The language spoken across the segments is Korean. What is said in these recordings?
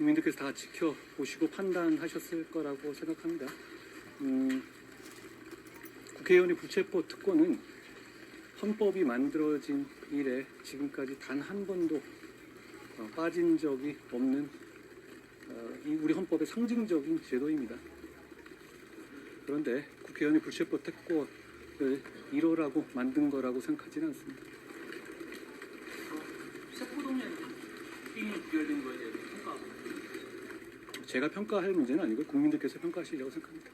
국민들께서 다 지켜보시고 판단하셨을 거라고 생각합니다. 국회의원의 불체포 특권은 헌법이 만들어진 이래 지금까지 단 한 번도 빠진 적이 없는 이 우리 헌법의 상징적인 제도입니다. 그런데 국회의원의 불체포 특권을 이러라고 만든 거라고 생각하지는 않습니다. 체포동의안 국민이 부결된 거에 대해서 평가하고 제가 평가할 문제는 아니고 국민들께서 평가하시려고 생각합니다.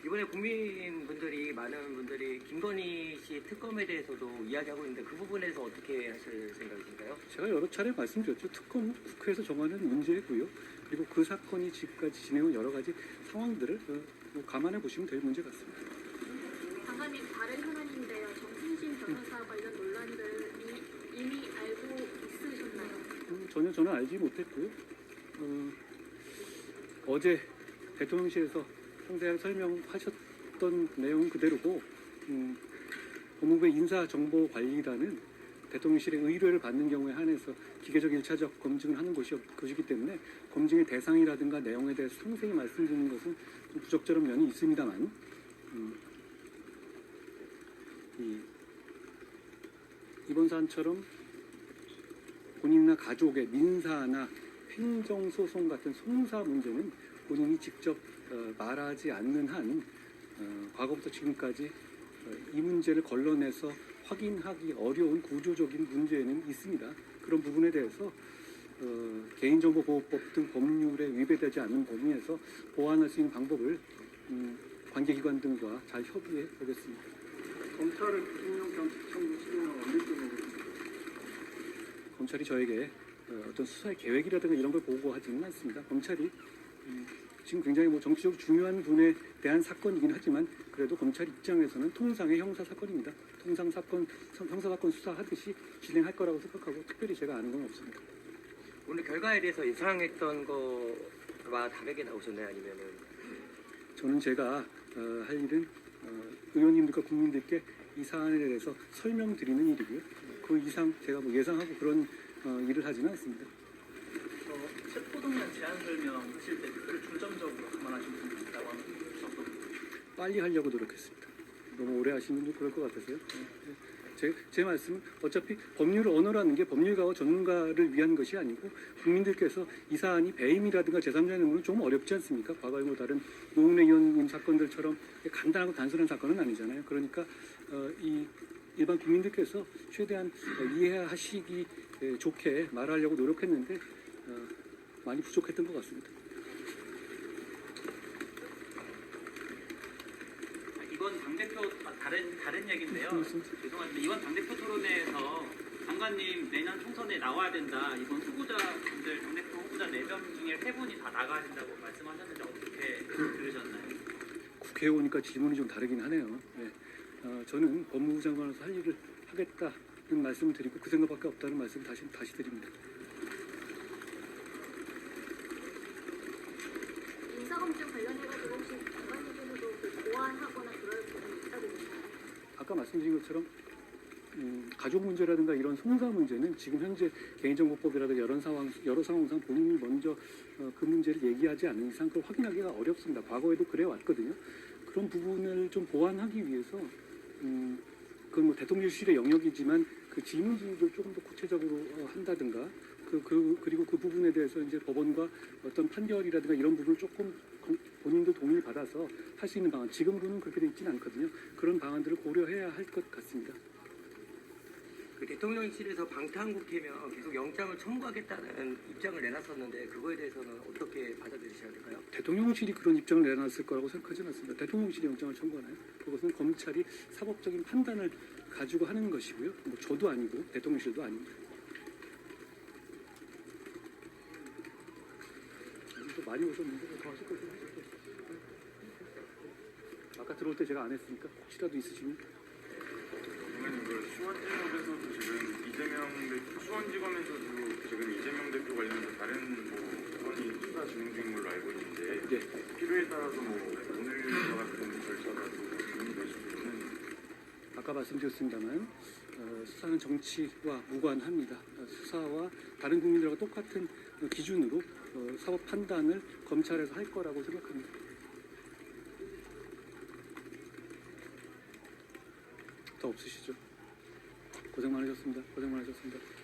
이번에 국민분들이 많은 분들이 김건희 씨 특검에 대해서도 이야기하고 있는데 그 부분에서 어떻게 하실 생각이신가요? 제가 여러 차례 말씀드렸죠. 특검은 국회에서 정하는 문제고요. 그리고 그 사건이 지금까지 진행한 여러 가지 상황들을 감안해 보시면 될 문제 같습니다. 장관님, 다른 현안인데요. 정순신 변호사 관련 논란들이 이미 알고 있으셨나요? 저는 알지 못했고요. 어제 대통령실에서 상세하게 설명하셨던 내용 그대로고 법무부의 인사정보관리단은 대통령실의 의뢰를 받는 경우에 한해서 기계적 1차적 검증을 하는 것이기 때문에 검증의 대상이라든가 내용에 대해서 상세히 말씀드리는 것은 좀 부적절한 면이 있습니다만 이번 사안처럼 본인이나 가족의 민사나 행정소송 같은 송사 문제는 본인이 직접 말하지 않는 한 과거부터 지금까지 이 문제를 걸러내서 확인하기 어려운 구조적인 문제는 있습니다. 그런 부분에 대해서 개인정보보호법 등 법률에 위배되지 않는 범위에서 보완할 수 있는 방법을 관계기관 등과 잘 협의해 보겠습니다. 검찰의 구속영 경찰청 수령은 언제쯤 오겠습니까? 검찰이 저에게 어떤 수사의 계획이라든가 이런 걸 보고하지는 않습니다. 검찰이 지금 굉장히 정치적으로 중요한 분에 대한 사건이긴 하지만 그래도 검찰 입장에서는 통상의 형사 사건입니다. 통상 사건, 형사 사건 수사하듯이 진행할 거라고 생각하고 특별히 제가 아는 건 없습니다. 오늘 결과에 대해서 예상했던 거와 다르게 나오셨나요? 아니면은? 저는 제가 할 일은 의원님들과 국민들께 이 사안에 대해서 설명드리는 일이고요. 그 이상 제가 예상하고 그런 일을 하지는 않습니다. 체포동의안 제안 설명하실 때 특별히 중점적으로 감안하신 부분이 있다고 하면 빨리 하려고 노력했습니다. 너무 오래 하시면 좀 그럴 것 같아서요. 제 말씀은 어차피 법률 언어라는 게 법률가와 전문가를 위한 것이 아니고 국민들께서 이 사안이 배임이라든가 제3자의 능력은 좀 어렵지 않습니까? 과거의 다른 노웅래 의원님 사건들처럼 간단하고 단순한 사건은 아니잖아요. 그러니까 이 일반 국민들께서 최대한 이해하시기 좋게 말하려고 노력했는데 많이 부족했던 것 같습니다. 이번 당대표 다른 얘기인데요. 죄송한데 이번 당대표 토론회에서 장관님 내년 총선에 나와야 된다. 이번 후보자분들 당대표 후보자 4명 중에 3분이 다 나가야 된다고 말씀하셨는데 어떻게 들으셨나요? 국회에 오니까 질문이 좀 다르긴 하네요. 네. 저는 법무부 장관으로서 할 일을 하겠다는 말씀을 드리고 그 생각밖에 없다는 말씀을 다시 드립니다. 인사검증 관련해가지고 혹시 장관님께서도 보완하거나 그럴 부분이 있다고 보시나요? 아까 말씀드린 것처럼 가족 문제라든가 이런 송사 문제는 지금 현재 개인정보법이라든가 여러 상황상 본인이 먼저 그 문제를 얘기하지 않는 이상 그걸 확인하기가 어렵습니다. 과거에도 그래 왔거든요. 그런 부분을 좀 보완하기 위해서 그건 대통령실의 영역이지만 그 질문지를 조금 더 구체적으로 한다든가 그리고 그 부분에 대해서 이제 법원과 어떤 판결이라든가 이런 부분을 조금 본인도 동의를 받아서 할 수 있는 방안, 지금으로는 그렇게 되어 있지는 않거든요. 그런 방안들을 고려해야 할 것 같습니다. 그 대통령실에서 방탄국회면 계속 영장을 청구하겠다는 입장을 내놨었는데 그거에 대해서는 어떻게 받아들이셔야 될까요? 대통령실이 그런 입장을 내놨을 거라고 생각하지는 않습니다. 대통령실이 영장을 청구하나요? 그것은 검찰이 사법적인 판단을 가지고 하는 것이고요. 저도 아니고 대통령실도 아닙니다. 또 많이 오셨는데 더 하실 거죠? 아까 들어올 때 제가 안 했으니까 혹시라도 있으시면. 그러면 수원지검에서도 지금 수원지검에서도 지금 이재명 대표 관련해서 다른 건이 수사 진행 중인 걸로 알고 있는데 네. 필요에 따라서 오늘과 같은 절차가 또 진행이 될 수도 있는. 아까 말씀드렸습니다만 수사는 정치와 무관합니다. 수사와 다른 국민들과 똑같은 기준으로 사법 판단을 검찰에서 할 거라고 생각합니다. 더 없으시죠? 고생 많으셨습니다. 고생 많으셨습니다.